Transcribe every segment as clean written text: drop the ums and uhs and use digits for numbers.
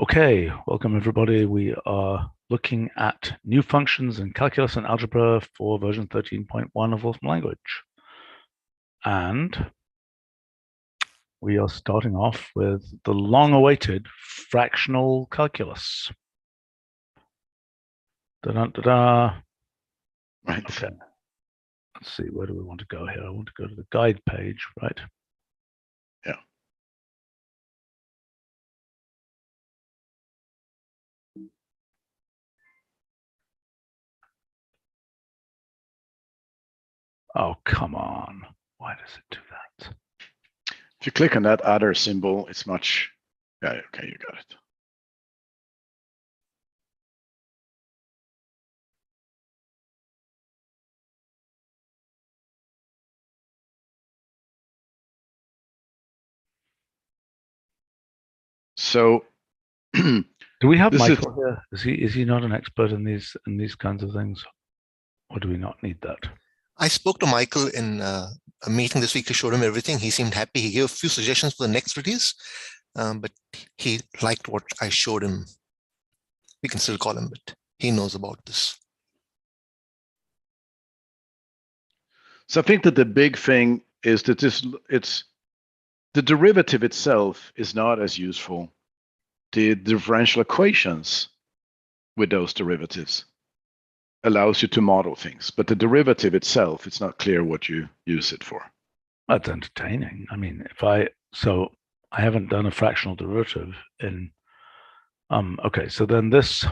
Okay, welcome everybody. We are looking at new functions in calculus and algebra for version 13.1 of Wolfram language. And we are starting off with the long-awaited fractional calculus. Da-da-da-da. Right. Okay. Let's see, where do we want to go here? I want to go to the guide page, right? Yeah. Oh, come on. Why does it do that? If you click on that other symbol, it's much, yeah, okay, you got it. So do we have Michael here? Is he not an expert in these kinds of things? Or do we not need that? I spoke to Michael in a meeting this week. I showed him everything. He seemed happy. He gave a few suggestions for the next release, but he liked what I showed him. We can still call him, but he knows about this. So I think that the big thing is that the derivative itself is not as useful. The differential equations with those derivatives allows you to model things, but the derivative itself, it's not clear what you use it for. That's entertaining. I mean, so I haven't done a fractional derivative in, okay, so then this,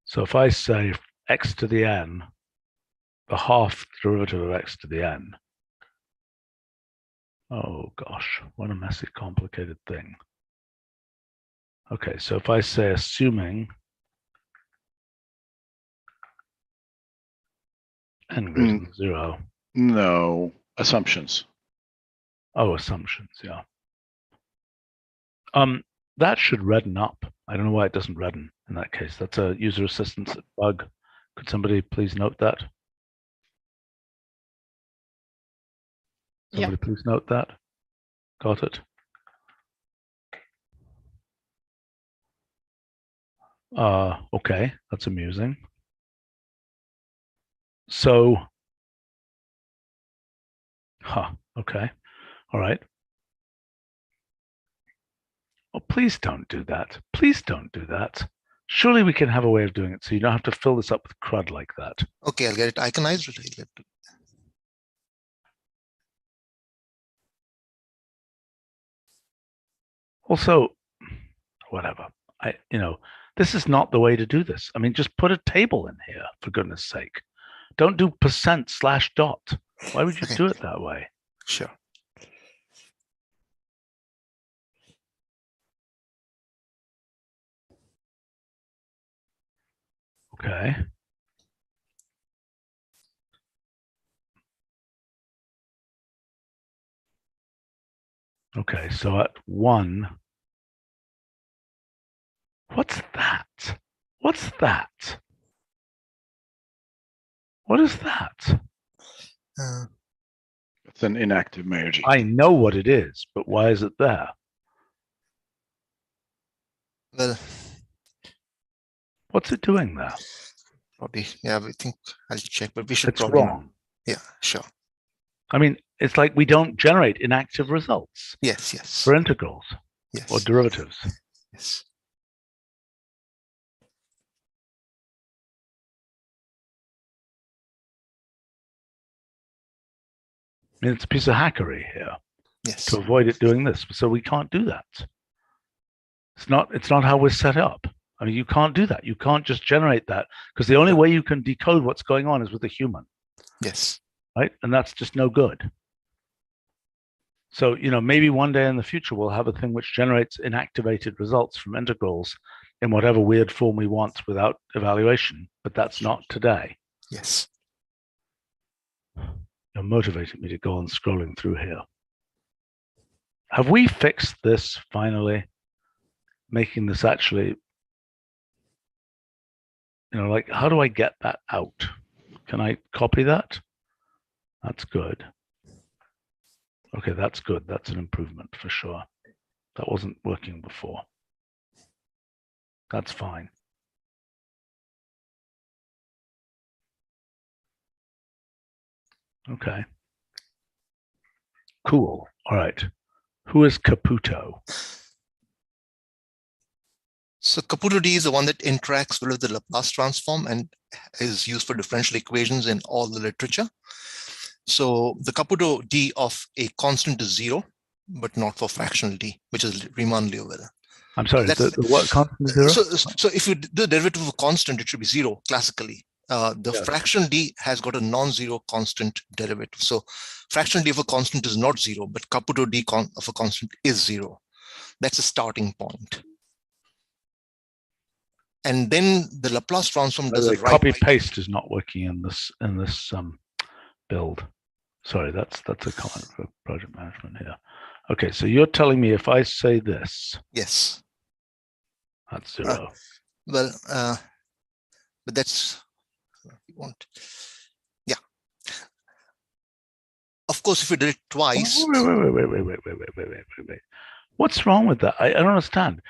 so if I say x to the n, the half derivative of x to the n, oh gosh, what a messy, complicated thing. Okay, so if I say assuming n greater than 0. No, assumptions. Oh, assumptions, yeah. That should redden up. I don't know why it doesn't redden in that case. That's a user assistance bug. Could somebody please note that? Somebody please note that. Got it? Okay, that's amusing. So, okay, all right. Oh, please don't do that. Please don't do that. Surely we can have a way of doing it so you don't have to fill this up with crud like that. Okay, I'll get it iconized. Also, whatever. This is not the way to do this. I mean, just put a table in here, for goodness sake. Don't do %/dot. Why would you do it that way? Sure. Okay. Okay, so at 1, what's that? What's that? What is that? It's an inactive merge. I know what it is, but why is it there? Well, what's it doing there? Probably, yeah, I think I'll check, but we should it's probably wrong. Yeah, sure. I mean, it's like we don't generate inactive results. Yes, yes. For integrals. Yes. Or derivatives. Yes. I mean, it's a piece of hackery here. Yes. To avoid it doing this. So we can't do that. It's not how we're set up. I mean, you can't do that. You can't just generate that because the only way you can decode what's going on is with a human. Yes. Right? And that's just no good. So, maybe one day in the future, we'll have a thing which generates inactivated results from integrals in whatever weird form we want without evaluation, but that's not today. Yes. You're motivating me to go on scrolling through here. Have we fixed this finally? Making this actually, like, how do I get that out? Can I copy that? That's good. Okay, that's good. That's an improvement for sure. That wasn't working before. That's fine. Okay. Cool. All right. Who is Caputo? So Caputo D is the one that interacts with the Laplace transform and is used for differential equations in all the literature. So the Caputo D of a constant is 0, but not for fractional D, which is Riemann-Liouville. I'm sorry, the what constant is 0? So if you do the derivative of a constant, it should be 0 classically. The Yes. fractional D has got a non-zero constant derivative. So fractional D of a constant is not 0, but Caputo D of a constant is 0. That's a starting point. And then the Laplace transform does a Copy paste is not working in this build. Sorry, that's a comment for project management here. Okay, so you're telling me if I say this, Yes, that's 0. but that's you want. Yeah. Of course, if you did it twice. Wait. What's wrong with that? I don't understand.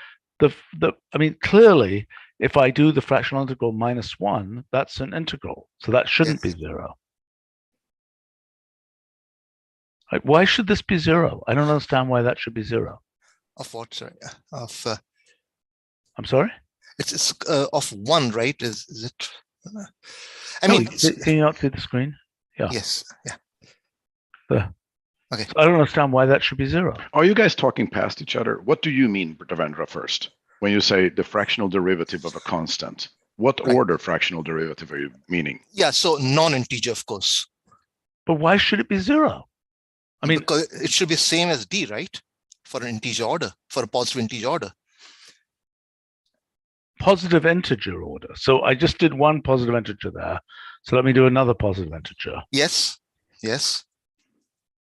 I mean, clearly, if I do the fractional integral -1, that's an integral. So that shouldn't be 0. Like, why should this be 0? I don't understand why that should be 0. Of what? Sorry. I'm sorry? It's of 1, right? Is it? I No, mean, can you not see the screen? Yeah. Yes. Yeah. There. Okay. So I don't understand why that should be 0. Are you guys talking past each other? What do you mean, Devendra, first? When you say the fractional derivative of a constant, what order fractional derivative are you meaning? Yeah, so non-integer, of course. But why should it be 0? I mean, because it should be same as D, right? For an integer order, for a positive integer order. Positive integer order. So I just did one positive integer there. So let me do another positive integer. Yes. Yes.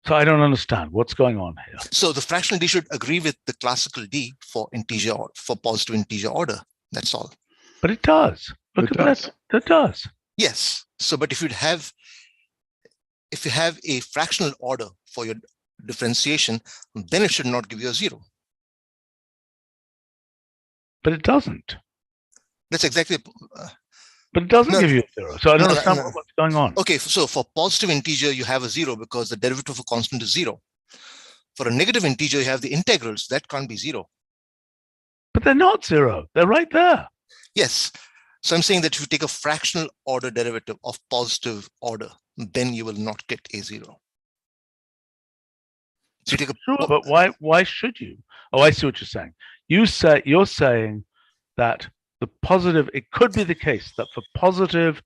So I don't understand what's going on here. So the fractional D should agree with the classical D for integer, for positive integer order. That's all. But it does. Look at that. It does. Yes. So, but if you have a fractional order for your differentiation, then it should not give you a 0. But it doesn't. That's exactly. But it doesn't give you a 0. So I don't understand what's going on. Okay, so for positive integer, you have a 0 because the derivative of a constant is 0. For a negative integer, you have the integrals. That can't be 0. But they're not 0. They're right there. Yes. So I'm saying that if you take a fractional order derivative of positive order, then you will not get a 0. So you take sure, but why should you? Oh, I see what you're saying. You're saying that the positive, it could be the case that for positive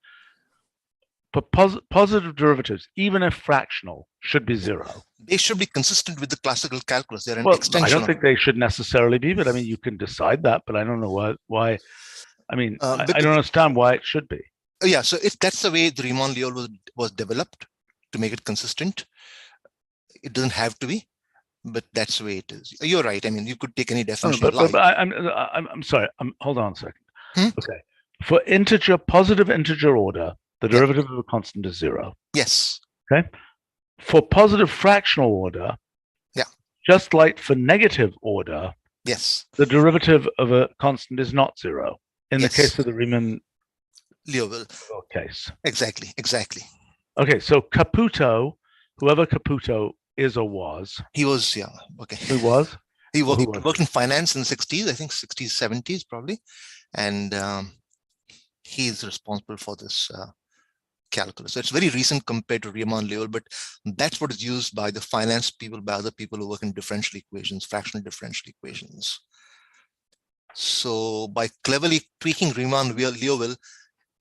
derivatives, even if fractional, should be 0. They should be consistent with the classical calculus. They're an well, extension. I don't think they should necessarily be, but I mean, you can decide that, but I don't know why. I mean, I don't understand why it should be. Yeah, so if that's the way the Riemann-Liouville was developed to make it consistent, it doesn't have to be, but that's the way it is. You're right. I mean, you could take any definition. But I'm sorry. Hold on a second. Okay, for positive integer order, the derivative of a constant is 0. Yes. Okay. For positive fractional order, just like for negative order, yes, the derivative of a constant is not 0 in the case of the Riemann-Liouville case. Exactly. Okay, so Caputo, whoever Caputo is or was, he was okay. He was. He worked in finance in the 60s, I think 60s, 70s probably, and he's responsible for this calculus. So it's very recent compared to Riemann-Liouville, but that's what is used by the finance people, by other people who work in differential equations, fractional differential equations. So by cleverly tweaking Riemann-Liouville,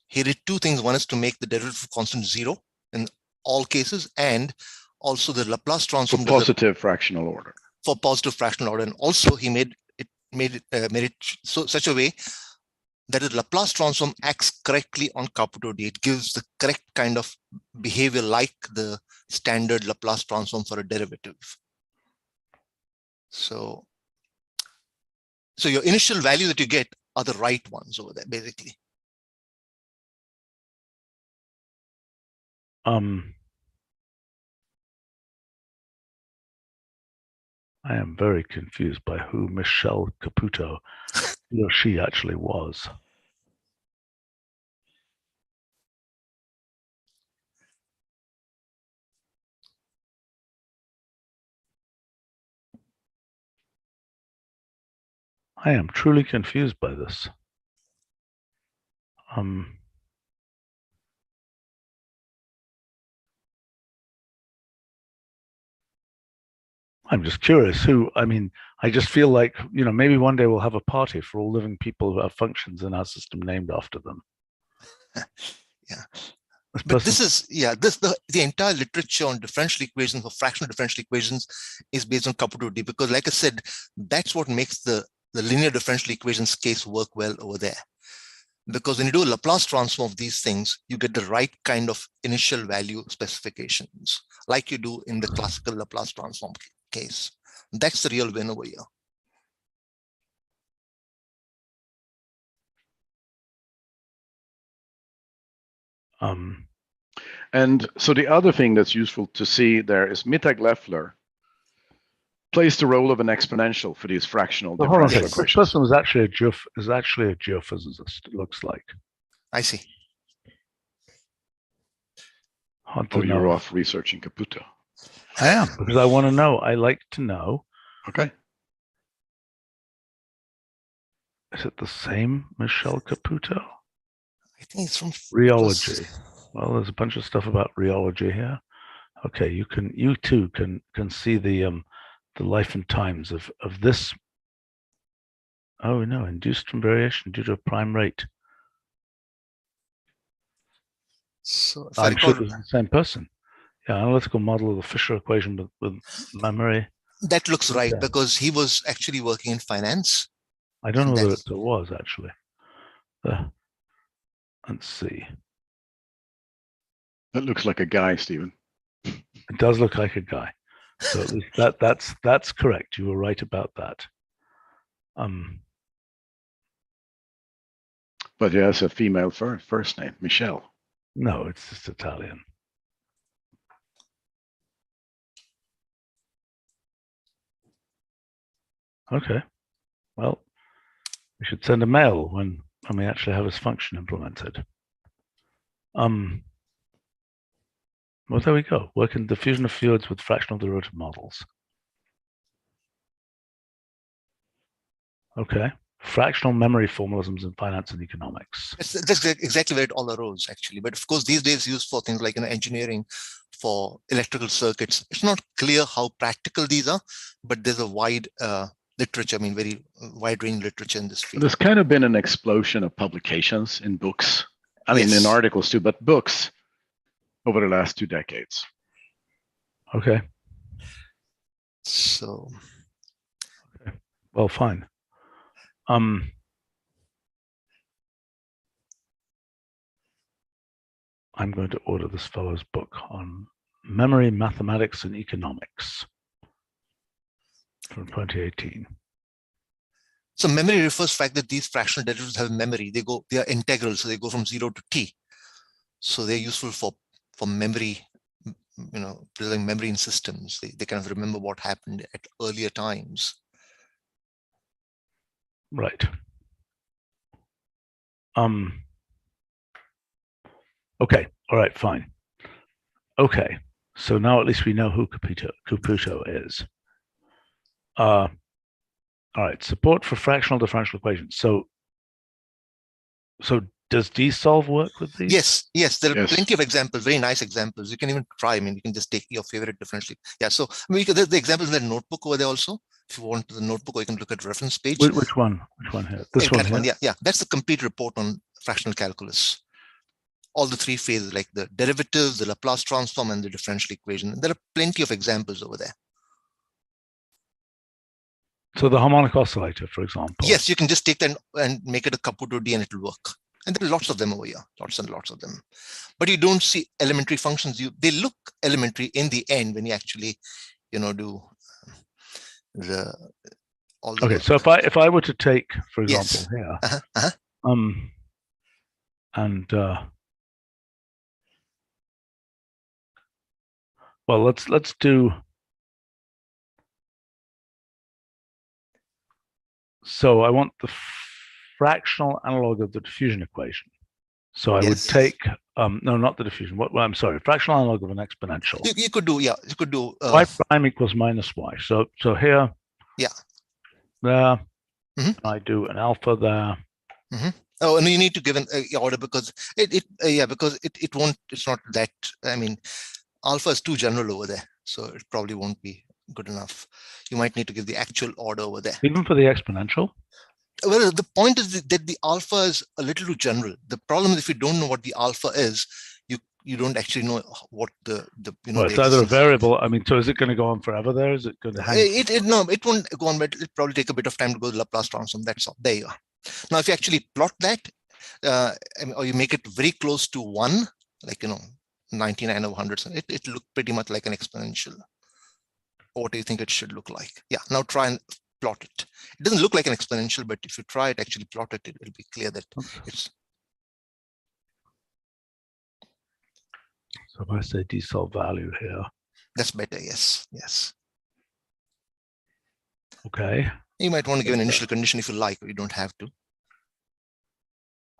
he did two things. One is to make the derivative constant 0 in all cases, and also the Laplace transform for positive fractional order. For positive fractional order, and also he made it such a way that the Laplace transform acts correctly on Caputo D. It gives the correct kind of behavior like the standard Laplace transform for a derivative. So your initial value that you get are the right ones over there, basically. I am very confused by who Michelle Caputo, he or she actually was. I am truly confused by this. I'm just curious who, I mean, I just feel like, maybe one day we'll have a party for all living people who have functions in our system named after them. Yeah. But this is, the entire literature on differential equations or fractional differential equations is based on Caputo, because like I said, that's what makes the linear differential equations case work well over there. Because when you do a Laplace transform of these things, you get the right kind of initial value specifications, like you do in the classical Laplace transform case. That's the real win over here. And so the other thing that's useful to see there is Mittag-Leffler plays the role of an exponential for these fractional differential equations. This person was actually a geophysicist, it looks like. I see. You're off researching Caputo. I am, because I want to know. I like to know. Okay. Is it the same Michelle Caputo? I think it's from rheology. Well, there's a bunch of stuff about rheology here. Okay, you too can see the life and times of this. Oh no, induced from variation due to a prime rate. So I'm sure it's the same person. Yeah, analytical model of the Fisher equation with memory. That looks right, because he was actually working in finance. I don't know whether it was actually. Let's see. That looks like a guy, Stephen. It does look like a guy. So at least that's correct. You were right about that. But he has a female first name, Michelle. No, it's just Italian. Okay. Well, we should send a mail when we actually have this function implemented. Well, there we go. Work in diffusion of fluids with fractional derivative models. Okay. Fractional memory formalisms in finance and economics. That's exactly where it all arose, actually. But of course, these days used for things like engineering, for electrical circuits. It's not clear how practical these are, but there's a wide literature, very wide-ranging literature in this field. There's kind of been an explosion of publications in books. I mean, in articles too, but books over the last 2 decades. Okay. So. Okay. Well, fine. I'm going to order this fellow's book on memory, mathematics, and economics from 2018. So memory refers to the fact that these fractional derivatives have memory. They are integral, so they go from 0 to t. So they're useful for memory, preserving memory in systems. They kind of remember what happened at earlier times. Right. Okay. All right. Fine. Okay. So now at least we know who Caputo is. All right. Support for fractional differential equations. So does DSolve work with these? Yes. There are plenty of examples, very nice examples. You can even try. You can just take your favorite differential. Yeah. So there's the examples in the notebook over there also. If you want the notebook, or you can look at reference page. Which one? Which one here? This one here? Yeah. That's the complete report on fractional calculus. All the 3 phases, like the derivatives, the Laplace transform, and the differential equation. There are plenty of examples over there. So the harmonic oscillator, for example. Yes, you can just take that and make it a Caputo D, and it will work. And there are lots of them over here, lots and lots of them. But you don't see elementary functions. They look elementary in the end when you actually, do all the okay. work. So if I were to take, for example, here, and well, let's do So I want the fractional analog of the diffusion equation. So I would Yes. take, no, not the diffusion. I'm sorry, fractional analog of an exponential. You could do, yeah, you could do. Y prime equals minus y. So here, Yeah. there, Mhm. I do an alpha there. Oh, and you need to give an order because it won't, it's not that, I mean, alpha is too general over there, so it probably won't be good enough. You might need to give the actual order over there. Even for the exponential? Well, the point is that the alpha is a little too general. The problem is if you don't know what the alpha is, you don't actually know what the Well, it's either a variable. I mean, so is it going to go on forever there? Is it going to hang? No, it won't go on, but it'll probably take a bit of time to go to Laplace transform. That's all. There you are. Now, if you actually plot that, or you make it very close to 1, like 99 over 100, it look pretty much like an exponential. Or what do you think it should look like? Yeah, now try and plot it. It doesn't look like an exponential, but if you try it, actually plot it, it will be clear that it's. So if I say desolve value here. That's better, yes. Okay. You might want to give an initial condition if you like, or you don't have to.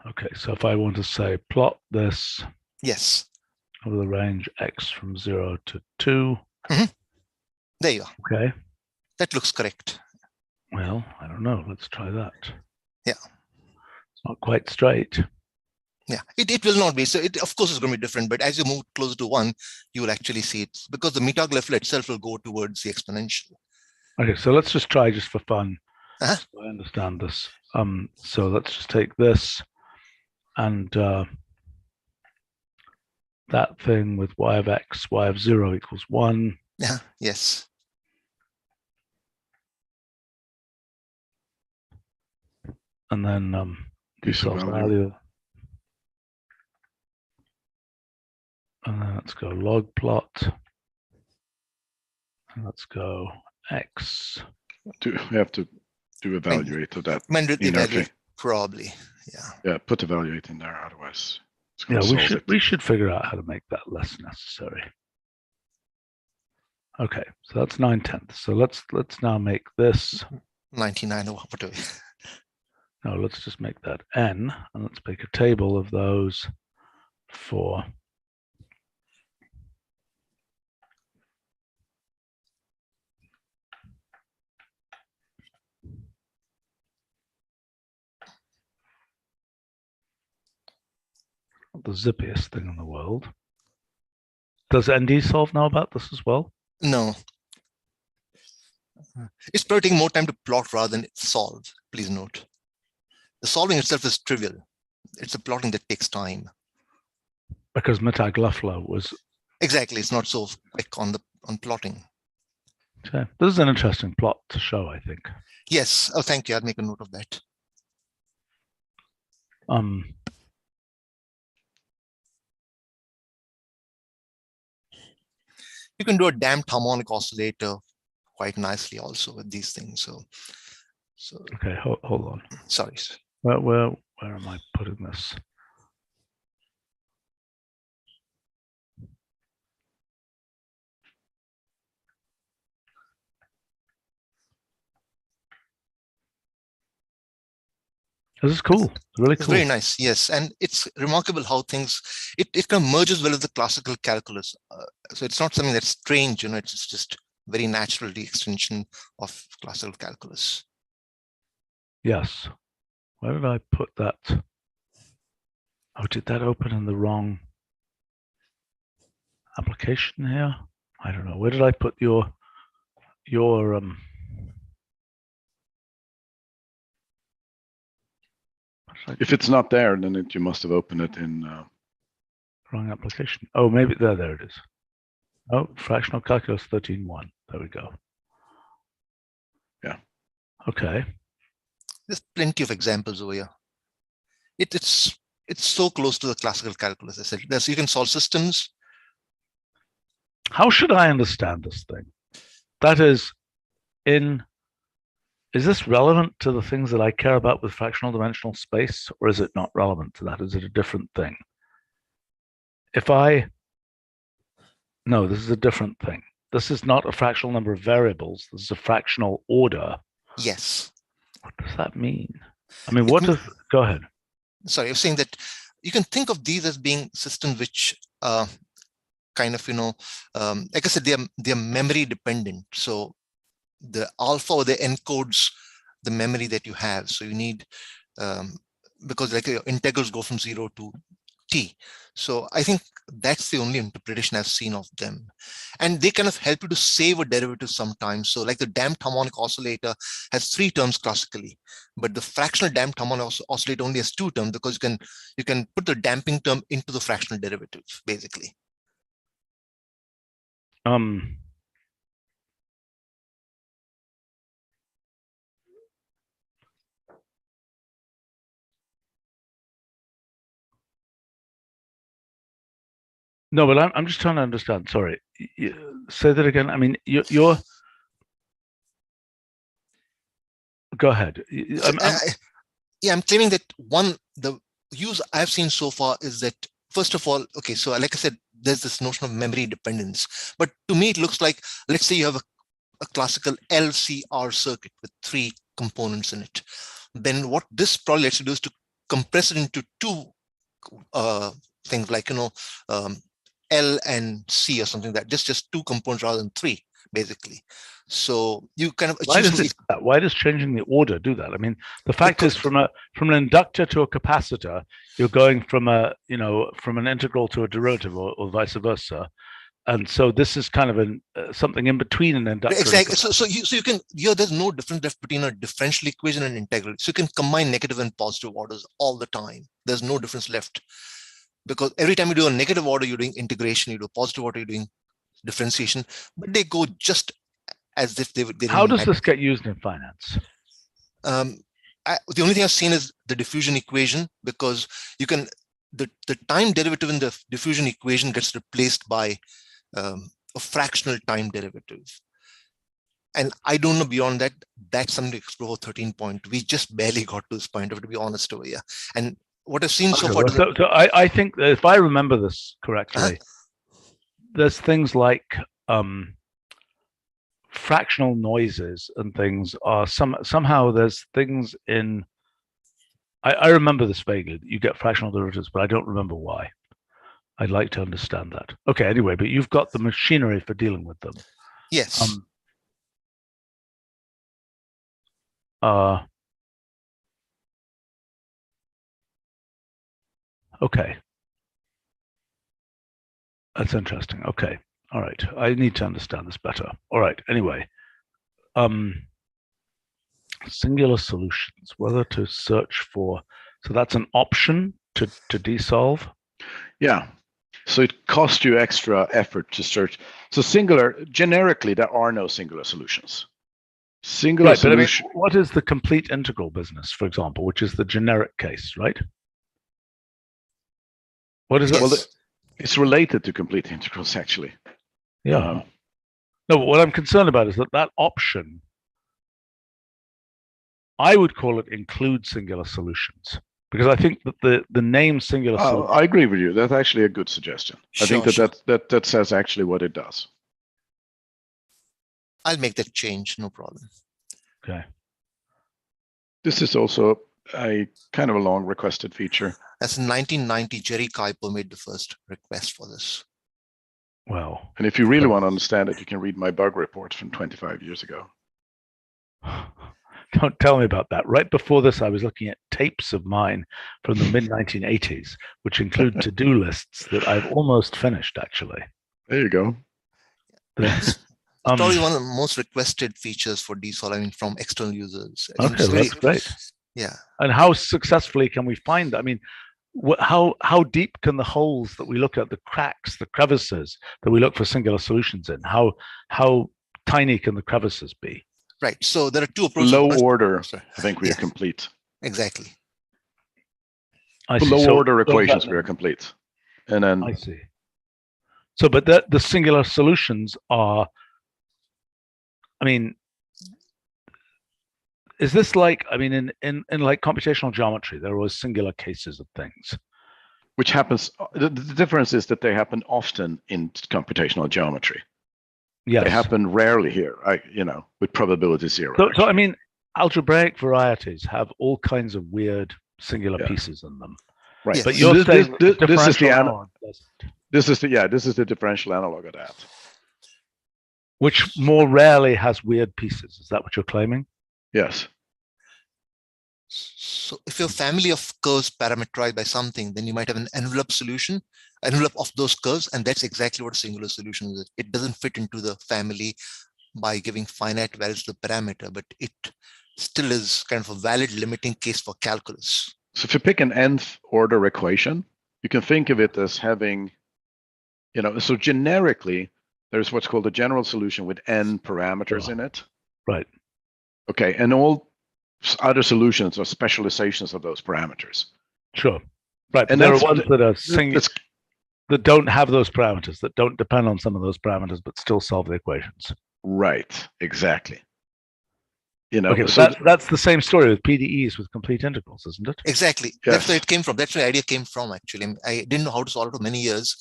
Okay, so if I want to say plot this. Yes. Over the range x from 0 to 2. There you are. Okay. That looks correct. Well, I don't know. Let's try that. Yeah. It's not quite straight. Yeah, it will not be. So it, of course, it's going to be different. But as you move closer to 1, you will actually see it because the metaglyph itself will go towards the exponential. Okay, so let's just try just for fun. So I understand this. So let's just take this and that thing with y of x, y of 0 equals 1. Yeah, yes. And then desolve value. And then let's go log plot. And let's go x. We have to do evaluate of that. Evaluate, probably. Yeah. Yeah, put evaluate in there, otherwise. Yeah, we should figure out how to make that less necessary. Okay, so that's 9/10. So let's now make this 99 or whatever. No, let's just make that n, and let's make a table of those for the zippiest thing in the world. Does NDSolve know about this as well? No. It's probably taking more time to plot rather than solve, please note. The solving itself is trivial. It's the plotting that takes time. Because metaglyph was... Exactly, it's not so quick on plotting. Okay. This is an interesting plot to show, I think. Yes, oh, thank you, I'll make a note of that. You can do a damped harmonic oscillator quite nicely also with these things. So okay, hold on. Sorry. Where am I putting this? This is cool. It's really cool. It's very nice, yes. And it's remarkable how things, it kind of merges well with the classical calculus. So it's not something that's strange, it's just very natural the extension of classical calculus. Yes. Where did I put that? Oh, did that open in the wrong application here? I don't know. Where did I put your if it's not there, then you must have opened it in wrong application. Oh, maybe there it is. Oh, fractional calculus 13.1. There we go. Yeah. Okay. There's plenty of examples over here. It's so close to the classical calculus. I said, so you can solve systems. How should I understand this thing? That is, is this relevant to the things that I care about with fractional dimensional space, or is it not relevant to that? Is it a different thing? No, this is a different thing. This is not a fractional number of variables. This is a fractional order. Yes. What does that mean? I mean, what does, go ahead. Sorry, I was saying that you can think of these as being systems which kind of, like I said, they're memory dependent. So the alpha or the encodes the memory that you have. So you need, because like your integrals go from 0 to t. So I think that's the only interpretation I've seen of them. And they kind of help you to save a derivative sometimes. So like the damped harmonic oscillator has 3 terms classically, but the fractional damped harmonic oscillator only has 2 terms because you can put the damping term into the fractional derivative, basically. No, but I'm just trying to understand. Sorry, say that again. I mean, you're. Go ahead. I'm claiming that the use I've seen so far is that, first of all, okay, so like I said, there's this notion of memory dependence. But to me, it looks like, let's say you have a classical LCR circuit with 3 components in it. Then what this probably lets you do is to compress it into 2 things like, L and C or something like that, just 2 components rather than 3, basically. So you kind of achieve. Why does changing the order do that? I mean, the fact is, from an inductor to a capacitor, you're going from from an integral to a derivative, or vice versa. And so this is kind of something in between an inductor. Exactly. So you can, there's no difference left between a differential equation and integral. So you can combine negative and positive orders all the time. There's no difference left, because every time you do a negative order, you're doing integration. You do a positive order, you're doing differentiation. But they go just as if they would. How does this get used in finance? The only thing I've seen is the diffusion equation, because you can the time derivative in the diffusion equation gets replaced by a fractional time derivative. And I don't know beyond that. That's something to explore 13 point. We just barely got to this point, to be honest over here. And what I've seen so far. So I think that if I remember this correctly, there's things like fractional noises and things are somehow there's things in. I remember this vaguely. You get fractional derivatives, but I don't remember why. I'd like to understand that. Okay, anyway, but you've got the machinery for dealing with them. Yes. Okay. That's interesting. Okay. All right. I need to understand this better. All right. Anyway, singular solutions, whether to search for. So that's an option to desolve. Yeah. So it costs you extra effort to search. So singular, generically, there are no singular solutions. Singular solution. But I mean, what is the complete integral business, for example, which is the generic case, right? What is it? Well, it's related to complete integrals, actually. Yeah. No, but what I'm concerned about is that option, I would call it include singular solutions, because I think that the name singular solution. I agree with you. That's actually a good suggestion. I think that says actually what it does. I'll make that change, no problem. Okay. This is also a kind of a long requested feature. That's in 1990, Jerry Kuiper made the first request for this. Wow. And if you really want to understand it, you can read my bug reports from 25 years ago. Don't tell me about that. Right before this, I was looking at tapes of mine from the mid-1980s, which include to-do lists that I've almost finished, actually. There you go. Probably one of the most requested features for desolve, from external users. Okay, that's great. Yeah. And how successfully can we find that? I mean, how deep can the holes that we look at, the cracks, the crevices that we look for singular solutions in, how tiny can the crevices be? Right. So there are 2 approaches. Low order, I think we are complete. Exactly. Low order equations, we are complete. And then I see. So, but the singular solutions are, I mean, is this like, I mean, in like computational geometry, there are always singular cases of things. Which happens, the difference is that they happen often in computational geometry. Yes. They happen rarely here, with probability 0. So I mean, algebraic varieties have all kinds of weird singular Yeah. pieces in them. Right. Yes. But And you're this, saying this, the this is the differential an- analog doesn't, this is the differential analog of that. which more rarely has weird pieces. Is that what you're claiming? Yes. So if your family of curves parameterized by something, then you might have an envelope solution, envelope of those curves, and that's exactly what a singular solution is. It doesn't fit into the family by giving finite values to the parameter, but it still is kind of a valid limiting case for calculus. So if you pick an nth order equation, you can think of it as having, so generically, there's what's called a general solution with n parameters in it. Right. Okay, and all other solutions are specializations of those parameters. Sure. Right. And There are that's- ones that are That's that don't have those parameters, that don't depend on some of those parameters, but still solve the equations. right, exactly. Okay, so that's the same story with PDEs with complete integrals, isn't it? Exactly. Yes. That's where it came from. That's where the idea came from, actually. I didn't know how to solve it for many years.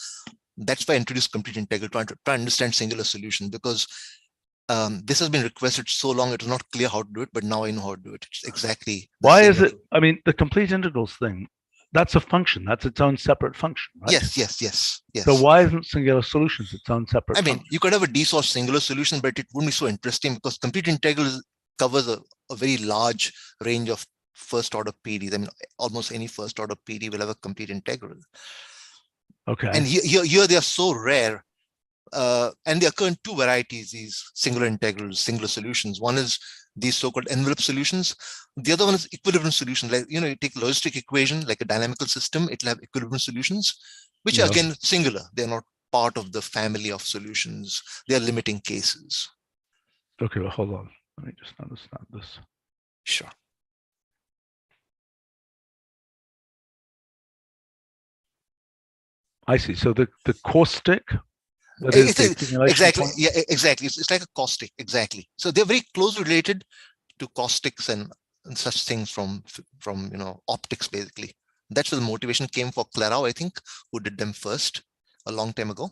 That's why I introduced complete integral, trying to understand singular solution, because this has been requested so long, it was not clear how to do it, but now I know how to do it. It's exactly. Why is it? I mean, the complete integrals thing, that's a function. That's its own separate function, right? Yes. So why isn't singular solutions its own separate I mean, function? you could have a D-source singular solution, but it wouldn't be so interesting because complete integral covers a very large range of first order PDs. I mean, almost any first order PD will have a complete integral. Okay. And here they are so rare. And they occur in two varieties, these singular integrals, singular solutions. One is these so-called envelope solutions. The other one is equilibrium solutions. Like, you take a logistic equation, like a dynamical system, it'll have equilibrium solutions, which are again singular. They're not part of the family of solutions. They're limiting cases. Okay, well, hold on. Let me just understand this. Sure. I see. So the caustic, that is the accumulation exactly. point? Yeah, exactly. It's like a caustic. Exactly. So they're very closely related to caustics and such things from optics, basically. That's where the motivation came for Clairau, I think, who did them first a long time ago.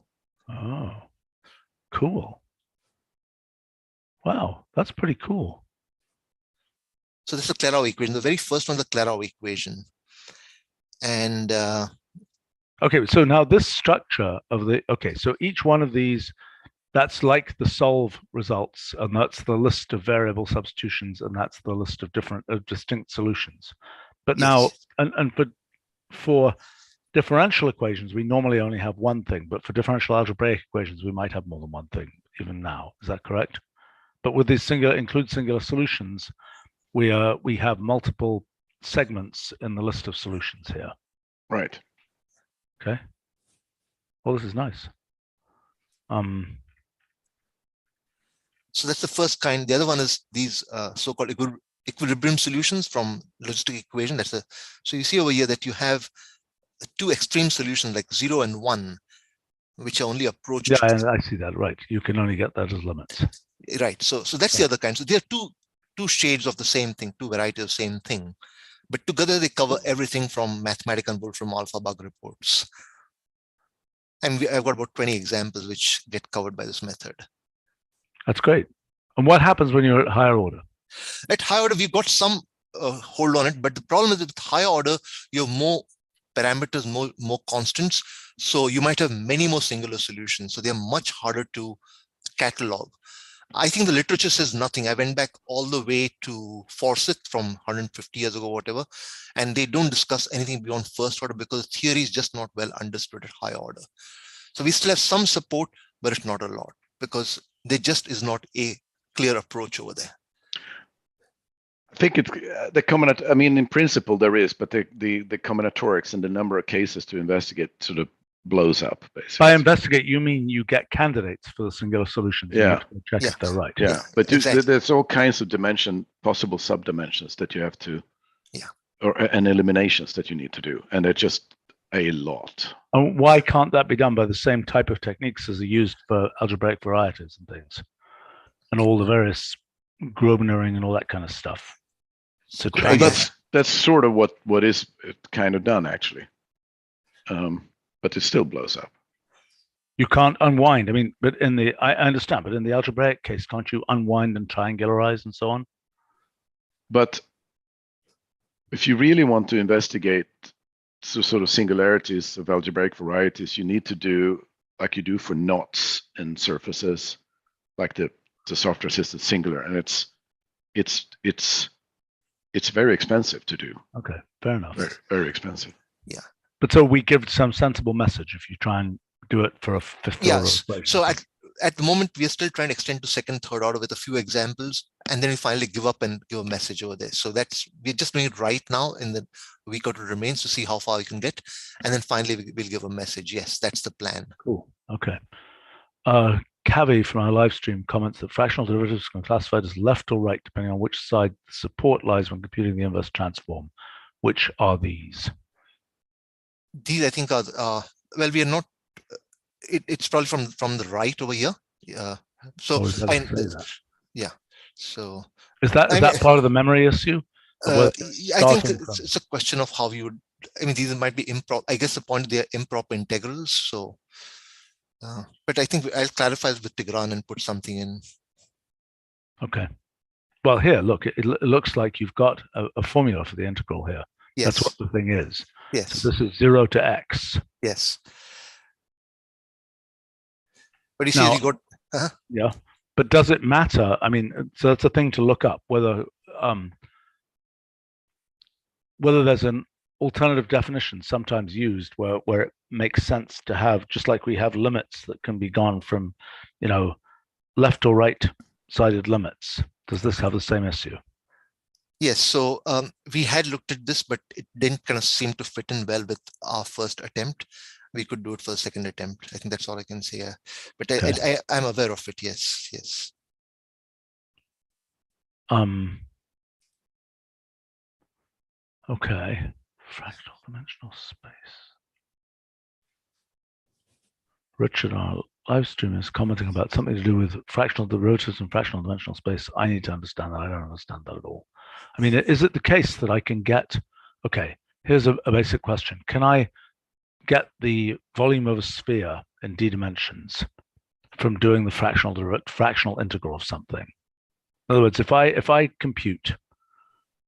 Oh, cool. Wow, that's pretty cool. So this is the Clairau equation. The very first one is the Clairau equation. And okay, so now this structure of so each one of these, that's like the solve results, and that's the list of variable substitutions, and that's the list of distinct solutions. But now, and for differential equations, we normally only have one thing, but for differential algebraic equations, we might have more than one thing, even now. Is that correct? But with these include singular solutions, we have multiple segments in the list of solutions here. right. Okay. Well, this is nice. So that's the first kind. The other one is these so-called equilibrium solutions from logistic equation. So you see over here that you have two extreme solutions like 0 and 1, which are only approached. Yeah, I see that. Right. You can only get that as limits. Right. So that's the other kind. So there are two shades of the same thing, two varieties of the same thing. But together they cover everything from mathematical and Wolfram alpha bug reports. And I've got about 20 examples which get covered by this method. That's great. And what happens when you're at higher order? At higher order, we've got some hold on it, but the problem is with higher order, you have more parameters, more constants. So you might have many more singular solutions. So they're much harder to catalog. I think the literature says nothing. I went back all the way to Forsyth from 150 years ago, whatever, and they don't discuss anything beyond first order because theory is just not well understood at high order. So we still have some support, but it's not a lot because there just is not a clear approach over there. I think it's the I mean, in principle there is, but the combinatorics and the number of cases to investigate sort of blows up, basically. By investigate, you mean you get candidates for the singular solutions. Yeah. You have to check if they're right. Yeah, but exactly. there's all kinds of possible subdimensions that you have to, and eliminations that you need to do, and they're just a lot. And why can't that be done by the same type of techniques as are used for algebraic varieties and things, and all the various Grosvenor-ing and all that kind of stuff? So that's sort of what is kind of done actually, but it still blows up. You can't unwind. I mean, but I understand, but in the algebraic case, can't you unwind and triangularize and so on? But if you really want to investigate sort of singularities of algebraic varieties, you need to do like you do for knots and surfaces, like the software assisted singular, and it's very expensive to do. Okay, fair enough. Very, very expensive. Yeah. But so we give some sensible message if you try and do it for a fifth order Yes. equation. So at the moment, we are still trying to extend to second, third order with a few examples, and then we finally give up and give a message over there. So we're just doing it right now in the week or two remains to see how far we can get. And then finally we'll give a message. Yes, that's the plan. Cool. Okay. Cavi from our live stream comments that fractional derivatives can be classified as left or right, depending on which side the support lies when computing the inverse transform. Which are these? These, I think, are, well, we are not, it's probably from the right over here. Yeah. So, yeah. So is that part of the memory issue? I think it's a question of how you would, I mean, these might be improper. I guess the point they are improper integrals. So, but I think I'll clarify with Tigran and put something in. Okay. Well, here, look, it looks like you've got a formula for the integral here. Yes. That's what the thing is. Yes. So this is 0 to x. Yes. But you see, we got. Yeah. But does it matter? I mean, so that's a thing to look up, whether there's an alternative definition sometimes used where it makes sense to have, just like we have limits that can be gone from, left or right sided limits. Does this have the same issue? Yes, so we had looked at this, but it didn't kind of seem to fit in well with our first attempt. We could do it for the second attempt. I think that's all I can say. But okay. I'm aware of it. Yes, yes. Okay. Fractional dimensional space. Richard, our live stream, is commenting about something to do with fractional derivatives and fractional dimensional space. I need to understand that. I don't understand that at all. I mean, is it the case that I can get, okay, here's a basic question. Can I get the volume of a sphere in d dimensions from doing the fractional integral of something? In other words, if I compute,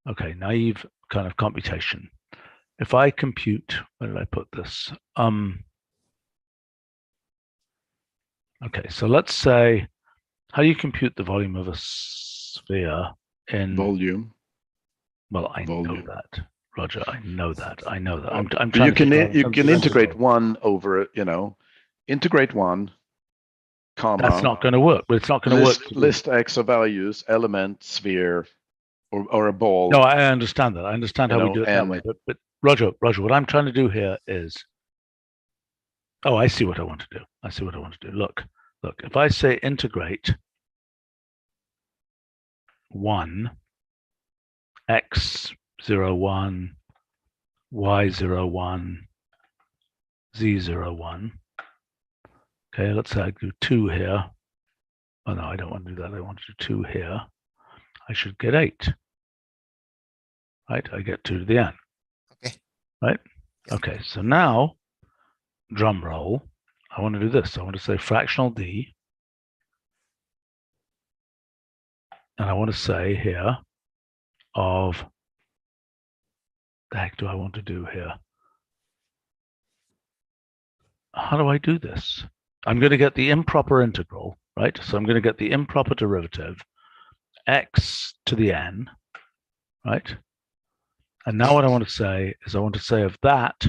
okay, naive kind of computation. If I compute, where did I put this? Okay, so let's say, how do you compute the volume of a sphere in volume? Well, I know that, Roger. I know that. I'm you can integrate one over, integrate one, comma. That's not going to work. But it's not going to work. List x of values, element, sphere, or a ball. No, I understand that. I understand how we do it that way. But Roger, what I'm trying to do here is, oh, I see what I want to do. Look. If I say integrate 1 x01, y01, z01. Okay, let's say I do 2 here. Oh no, I don't want to do that. I want to do 2 here. I should get 8. Right, I get 2 to the n. Okay. Right? Okay, so now, drum roll, I want to do this. I want to say fractional d. And I want to say here, of the heck do I want to do here? How do I do this? I'm going to get the improper integral, right? So I'm going to get the improper derivative, x to the n, right? And now what I want to say is I want to say of that,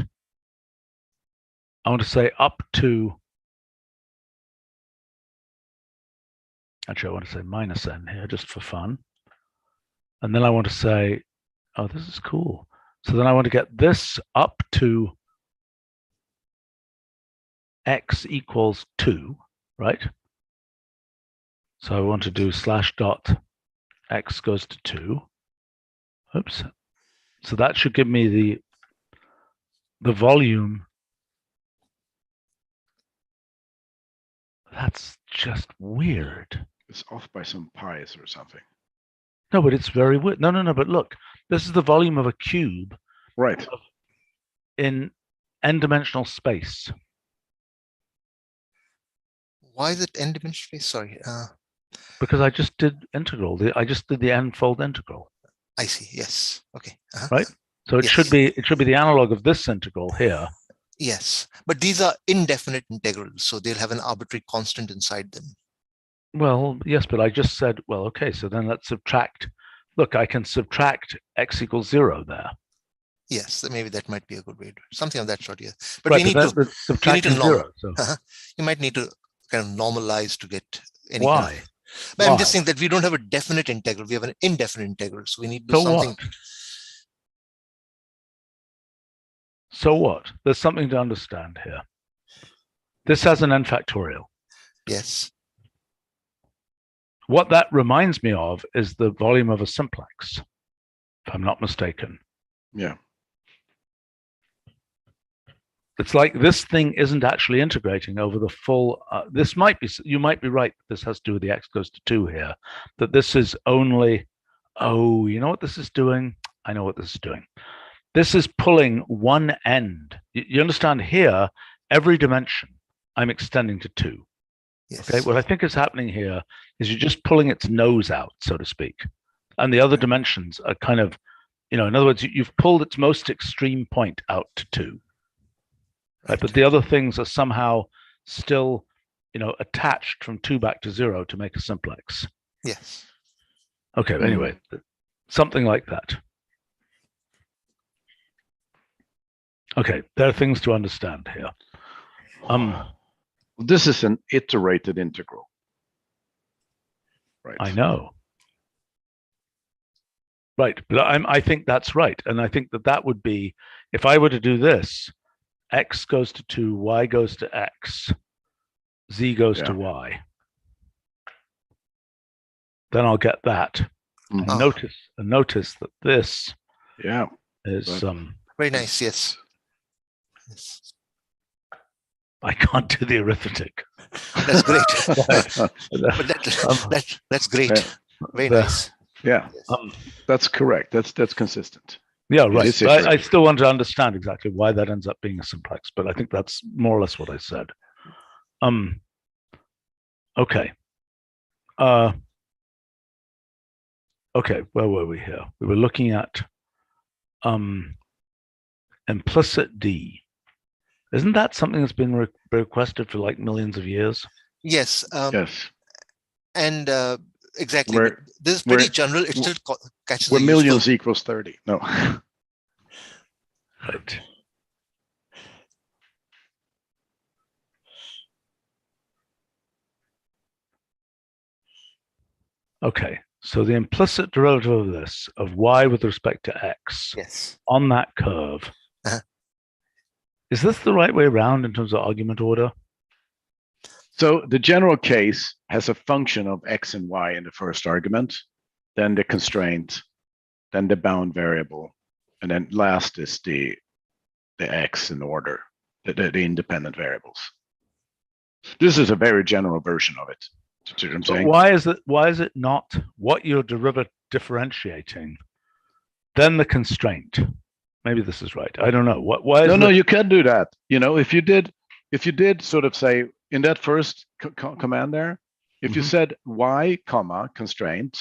I want to say up to, actually I want to say minus n here just for fun. And then I want to say, oh, this is cool. So then I want to get this up to x equals 2, right? So I want to do slash dot x goes to 2. Oops. So that should give me the volume. That's just weird. It's off by some pi's or something. No, but it's very weird. No, but look, this is the volume of a cube. Right. In n-dimensional space. Why is it n-dimensional space? Sorry. Because I just did integral. I just did the n-fold integral. I see. Yes. Okay. right? So it Yes. should be the analog of this integral here. Yes, but these are indefinite integrals, so they'll have an arbitrary constant inside them. Well, yes, but I just said, well, okay, so then let's subtract. Look, I can subtract x equals 0 there. Yes, maybe that might be a good way to something of that sort. Yeah, but Right, we need to subtracting 0. So you might need to kind of normalize to get any why? kind of. But I'm just saying that we don't have a definite integral; we have an indefinite integral, so we need to do something. What? So what? There's something to understand here. This has an n factorial. Yes. What that reminds me of is the volume of a simplex, if I'm not mistaken. Yeah. It's like this thing isn't actually integrating over the full. This might be, you might be right. This has to do with the x goes to 2 here, that this is only, oh, you know what this is doing? I know what this is doing. This is pulling one end. You understand here, every dimension I'm extending to 2. Yes. Okay, what I think is happening here is you're just pulling its nose out, so to speak. And the other dimensions are kind of, in other words, you've pulled its most extreme point out to 2. Right, but the other things are somehow still, attached from 2 back to 0 to make a simplex. Yes. Okay, anyway, something like that. Okay, there are things to understand here. This is an iterated integral. Right. I know. Right, but I think that's right. And I think that would be, if I were to do this, x goes to 2, y goes to x, z goes to y. Then I'll get that. And notice that this is very nice. Yes. I can't do the arithmetic. That's great. But that's great. Very nice. Yeah, that's correct. That's consistent. Yeah, right. But I still want to understand exactly why that ends up being a simplex, but I think that's more or less what I said. Okay. Okay, where were we here? We were looking at implicit D. Isn't that something that's been requested for like millions of years? Yes. Yes. And exactly. This is pretty general. It still catches where millions equals 30. No. Right. Okay, so the implicit derivative of this, of y with respect to x, on that curve, is this the right way around in terms of argument order? So the general case has a function of x and y in the first argument, then the constraint, then the bound variable, and then last is the x in order, the independent variables. This is a very general version of it. See what I'm saying? Why is it not what you're differentiating, then the constraint? Maybe this is right. I don't know. No, you can do that. If you did sort of say in that first command there, if you said y comma constraint,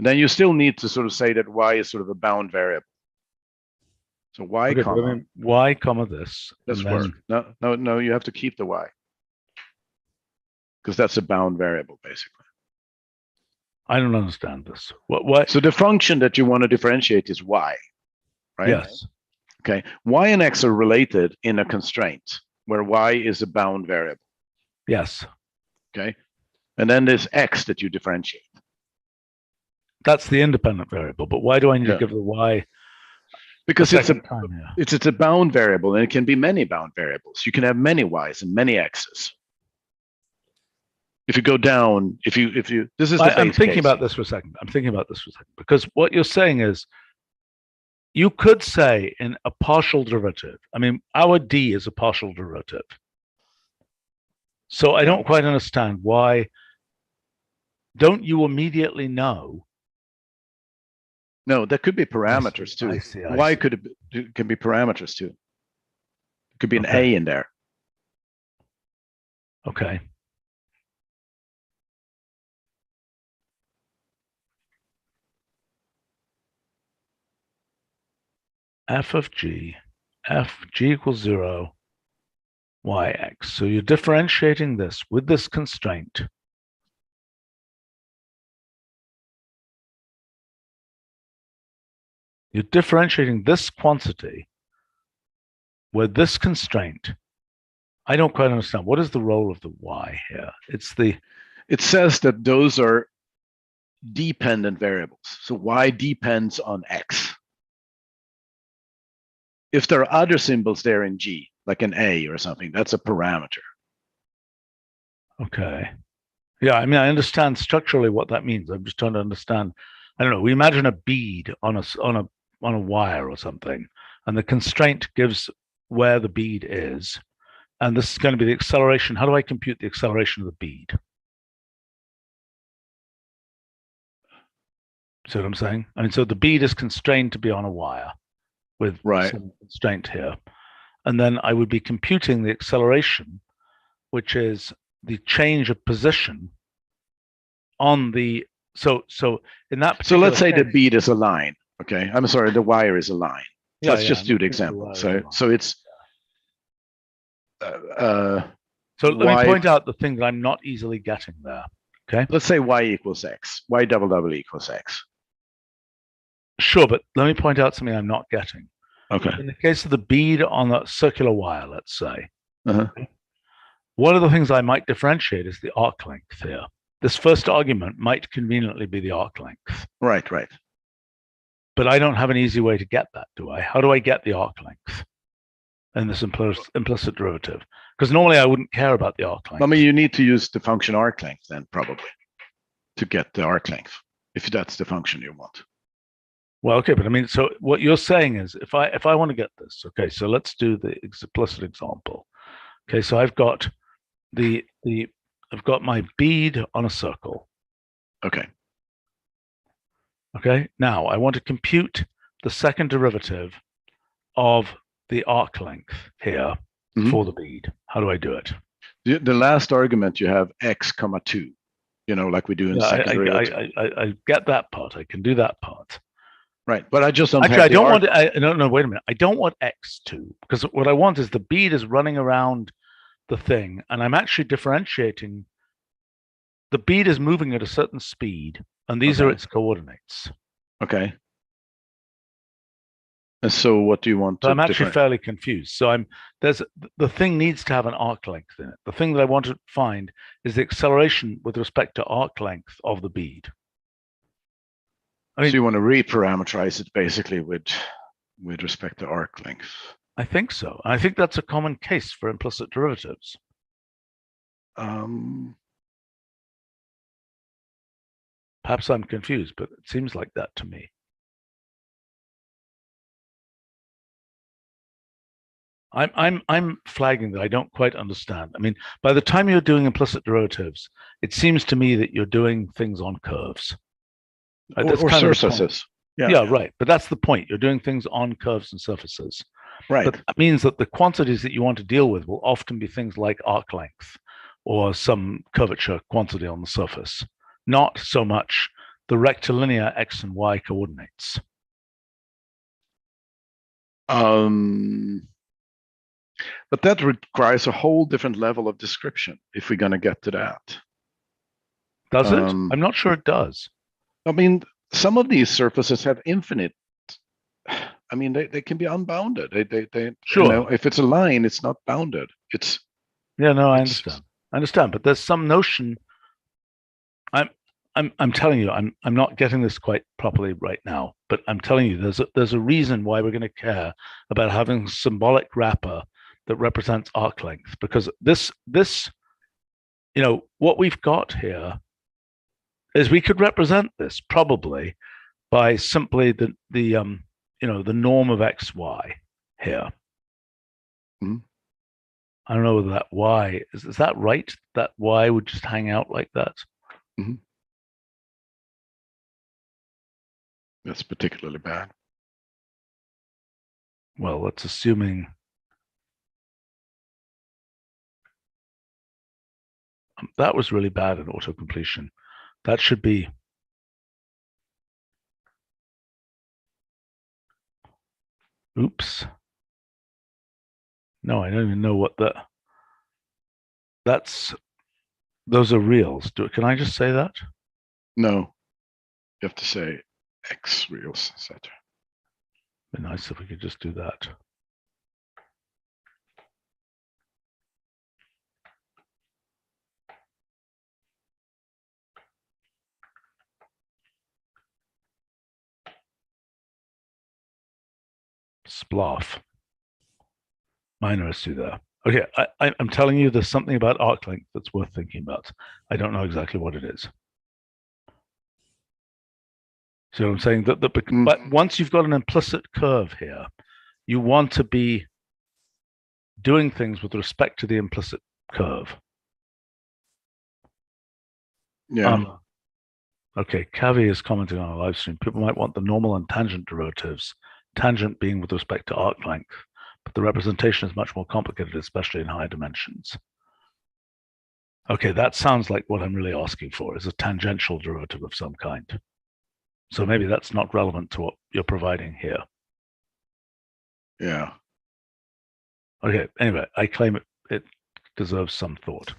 then you still need to sort of say that y is sort of a bound variable. So y comma y comma this. This work. No, you have to keep the y, because that's a bound variable basically. I don't understand this. What? So the function that you want to differentiate is y, right? Yes. Okay. Y and x are related in a constraint where y is a bound variable. Yes. Okay. And then there's x that you differentiate. That's the independent variable, but why do I need to give the y? Because it's a bound variable, and it can be many bound variables. You can have many y's and many x's. If you go down, if you this is the I'm thinking about this for a second. Because what you're saying is, you could say in a partial derivative, I mean, our d is a partial derivative. So I don't quite understand why. Don't you immediately know? No, there could be parameters too. I see. Y can be parameters too. It could be an A in there. Okay. f of g equals 0, yx. So you're differentiating this with this constraint. You're differentiating this quantity with this constraint. I don't quite understand. What is the role of the y here? It says that those are dependent variables. So y depends on x. If there are other symbols there in G, like an A or something, that's a parameter. Okay. Yeah, I mean, I understand structurally what that means. I'm just trying to understand. I don't know. We imagine a bead on a wire or something, and the constraint gives where the bead is, and this is going to be the acceleration. How do I compute the acceleration of the bead? See what I'm saying? I mean, so the bead is constrained to be on a wire with some constraint here. And then I would be computing the acceleration, which is the change of position on the, so in that particular So let's say case, the bead is a line, okay? I'm sorry, the wire is a line. Yeah, let's just do the example. So it's, so let me point out the thing that I'm not easily getting there, okay? Let's say y equals x, y double double equals x. Sure, but let me point out something I'm not getting. Okay. In the case of the bead on a circular wire, let's say, one of the things I might differentiate is the arc length here. This first argument might conveniently be the arc length. Right, right. But I don't have an easy way to get that, do I? How do I get the arc length in this implicit derivative? Because normally I wouldn't care about the arc length. I mean, you need to use the function arc length then, probably, to get the arc length, if that's the function you want. Well, okay, but I mean, so what you're saying is, if I want to get this, okay, so let's do the explicit example. Okay, so I've got I've got my bead on a circle. Okay. Okay, now I want to compute the second derivative of the arc length here for the bead. How do I do it? The last argument you have x comma 2, you know, like we do in second derivative. I get that part. I can do that part. Right, but I just don't actually. I don't want. No, wait a minute. I don't want x2 because what I want is the bead is running around the thing, and I'm actually differentiating. The bead is moving at a certain speed, and these are its coordinates. Okay. And so, what do you want to? I'm actually fairly confused. So the thing needs to have an arc length in it. The thing that I want to find is the acceleration with respect to arc length of the bead. I mean, so you want to reparameterize it basically with respect to arc length. I think so. I think that's a common case for implicit derivatives. Perhaps I'm confused, but it seems like that to me. I'm flagging that I don't quite understand. I mean, by the time you're doing implicit derivatives, it seems to me that you're doing things on curves. Or surfaces. Yeah, right. But that's the point. You're doing things on curves and surfaces. Right. But that means that the quantities that you want to deal with will often be things like arc length or some curvature quantity on the surface, not so much the rectilinear x and y coordinates. But that requires a whole different level of description if we're going to get to that. Does it? I'm not sure it does. I mean, some of these surfaces have infinite. I mean, they can be unbounded. They sure. You know, if it's a line, it's not bounded. It's. Yeah, no, I understand. I understand, but there's some notion. I'm telling you, I'm not getting this quite properly right now. But I'm telling you, there's a reason why we're going to care about having a symbolic wrapper that represents arc length, because this, you know, what we've got here is we could represent this probably by simply the you know, the norm of xy here. I don't know whether that y is that right? That y would just hang out like that. That's particularly bad. Well, that's assuming. That was really bad in autocompletion. That should be. Oops. No, I don't even know what those are reals. Can I just say that? No, you have to say X reals, etc. Be nice if we could just do that. Sploff. Minor issue there. Okay, I'm telling you there's something about arc length that's worth thinking about. I don't know exactly what it is. So I'm saying that, but once you've got an implicit curve here, you want to be doing things with respect to the implicit curve. Yeah. Okay, Cavi is commenting on a live stream. People might want the normal and tangent derivatives, tangent being with respect to arc length, but the representation is much more complicated, especially in higher dimensions. Okay, that sounds like what I'm really asking for is a tangential derivative of some kind. So maybe that's not relevant to what you're providing here. Yeah. Okay, anyway, I claim it deserves some thought.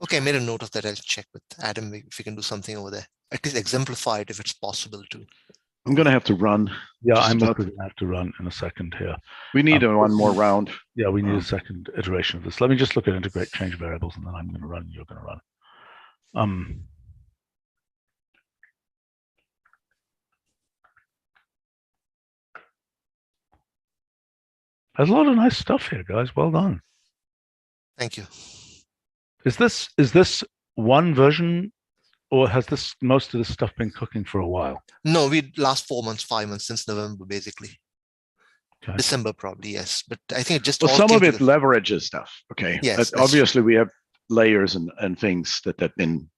Okay, I made a note of that. I'll check with Adam if we can do something over there. At least exemplify it if it's possible to. I'm going to have to run. Yeah, I'm going to have to run in a second here. We need one more round. Yeah, we need a second iteration of this. Let me just look at integrate change variables, and then I'm going to run, you're going to run. There's a lot of nice stuff here, guys. Well done. Thank you. Is this one version, or has most of this stuff been cooking for a while? No, we last 4 months, 5 months since November, basically. Okay. December probably, yes. But I think it just some of it leverages stuff. Okay. Yes. Obviously, we have layers and things that have been.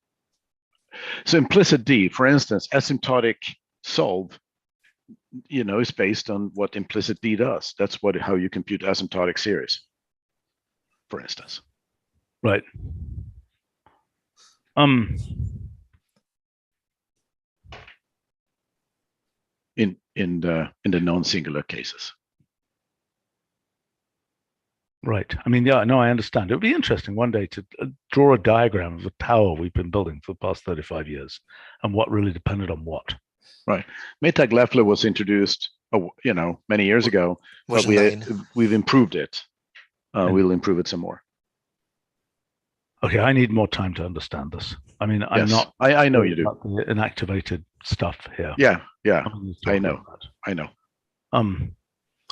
So implicit D, for instance, asymptotic solve, is based on what implicit D does. That's how you compute asymptotic series, for instance. Right. In the non-singular cases. Right. I mean, yeah, no, I understand. It would be interesting one day to draw a diagram of the tower we've been building for the past 35 years and what really depended on what. Right. Maytag-Leffler was introduced, many years ago, but we've improved it. We'll improve it some more. Okay, I need more time to understand this. I mean, I'm not. I know you do. The inactivated stuff here. Yeah. I know. All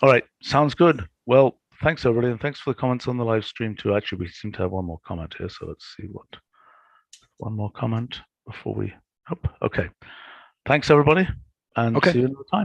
right, sounds good. Well, thanks everybody, and thanks for the comments on the live stream too. Actually, we seem to have one more comment here, so let's see one more comment before we. Okay. Thanks everybody, and see you another time.